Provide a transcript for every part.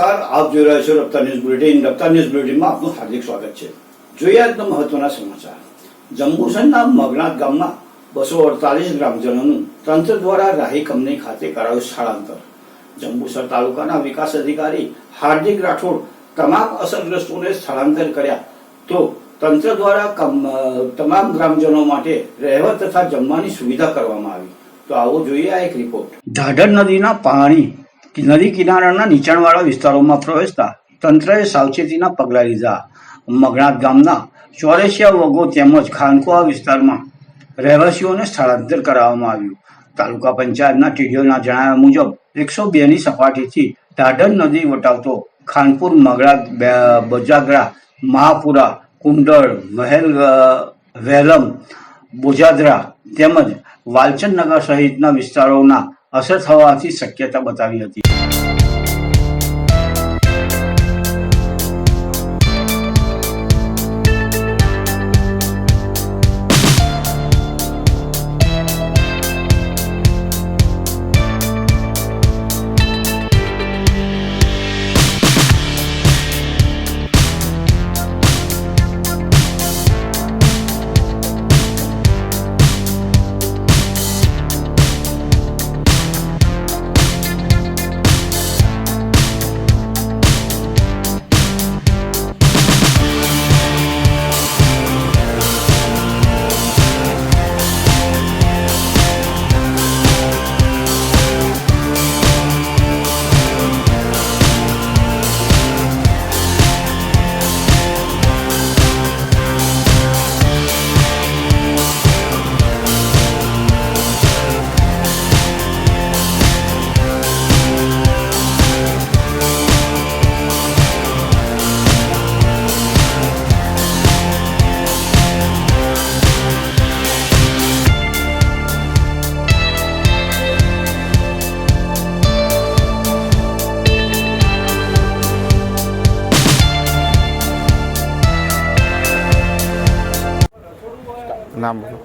નમસ્કાર, આપ જોઈ રહ્યા છો રફતાર ન્યૂઝ બુલેટિન. રફતાર ન્યૂઝ બુલેટિનમાં આપનું હાર્દિક સ્વાગત છે. જોઈએ આજના મહત્વના સમાચાર. જંબુસરના મગનાથ ગામના 248 ગ્રામજનોનું તંત્ર દ્વારા રાહી કંપની ખાતે કરાયું સ્થળાંતર. જંબુસર તાલુકાના વિકાસ અધિકારી હાર્દિક રાઠોડ તમામ અસરગ્રસ્તોને સ્થળાંતર કર્યા તો તંત્ર દ્વારા તમામ ગ્રામજનો માટે રહેવા તથા જમવાની સુવિધા કરવામાં આવી. તો આવો જોઈએ આ એક રિપોર્ટ. ઢાઢર નદીના પાણી નદી કિનારાના નીચાણવાળા વિસ્તારોમાં પ્રવેશતા તંત્રએ સાવચેતીના પગલાં લીધા. મગનાથ ગામના ચોરેશિયા વગો તેમજ ખાનકુવા વિસ્તારમાં રહેવાસીઓને સ્થળાંતર કરાવવામાં આવ્યું. તાલુકા પંચાયતના ટીડીઓના જણાવ્યા મુજબ 102ની સપાટીથી ઢાઢર નદી વટાવતો ખાનપુર, મગનાથ, બજાગરા, મહાપુરા, કુંડળ, વહેલમ, બોજાદરા તેમજ વાલચંદનગર સહિતના વિસ્તારોના અસર થવાથી શક્યતા બતાવી હતી. નામ બોલો.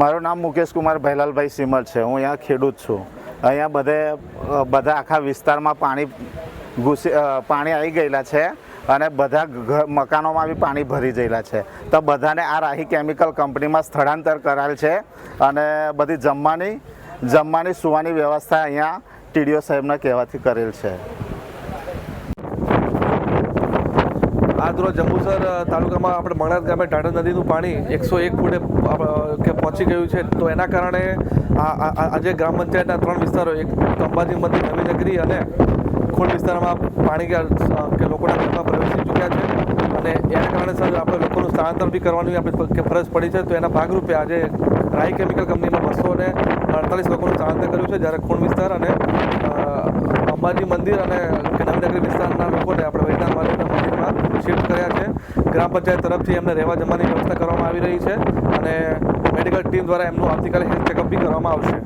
મારું નામ મુકેશ કુમાર ભૈલાલભાઈ સિમર છે. હું અહીંયા ખેડૂત છું. અહીંયા બધા આખા વિસ્તારમાં પાણી આવી ગયેલા છે અને બધા મકાનોમાં બી પાણી ભરી ગયેલા છે. તો બધાને આ રાહી કેમિકલ કંપનીમાં સ્થળાંતર કરાયેલ છે અને બધી જમવાની સુવાની વ્યવસ્થા અહીંયા ટીડીઓ સાહેબના કહેવાથી કરેલ છે. આજ રોજ જંબુસર તાલુકામાં આપણે મગનાથ ગામે ઢાઢર નદીનું પાણી 101 ફૂટે પહોંચી ગયું છે. તો એના કારણે આજે ગ્રામ પંચાયતના 3 વિસ્તારો, એક અંબાજી મંદિર, નવી નગરી અને ખોડ વિસ્તારમાં પાણી કે લોકોના ઘરમાં પ્રવેશી ચૂક્યા છે અને એના કારણે સર આપણે લોકોનું સ્થળાંતર બી કરવાની આપણે ફરજ પડી છે. તો એના ભાગરૂપે આજે રાહી કેમિકલ કંપનીમાં 248 લોકોનું સ્થળાંતર કર્યું છે, જ્યારે ખોડ વિસ્તાર અને અંબાજી મંદિર અને નવી નગરી વિસ્તારના લોકોને આપણે વૈદ્યનાથ મંદિરમાં શિફ્ટ કર્યા છે. ગ્રામ પંચાયત તરફથી એમને રહેવા જમવાની વ્યવસ્થા કરવામાં આવી રહી છે અને મેડિકલ ટીમ દ્વારા એમનું આવતીકાલે હેલ્થ ચેકઅપ બી કરવામાં આવશે.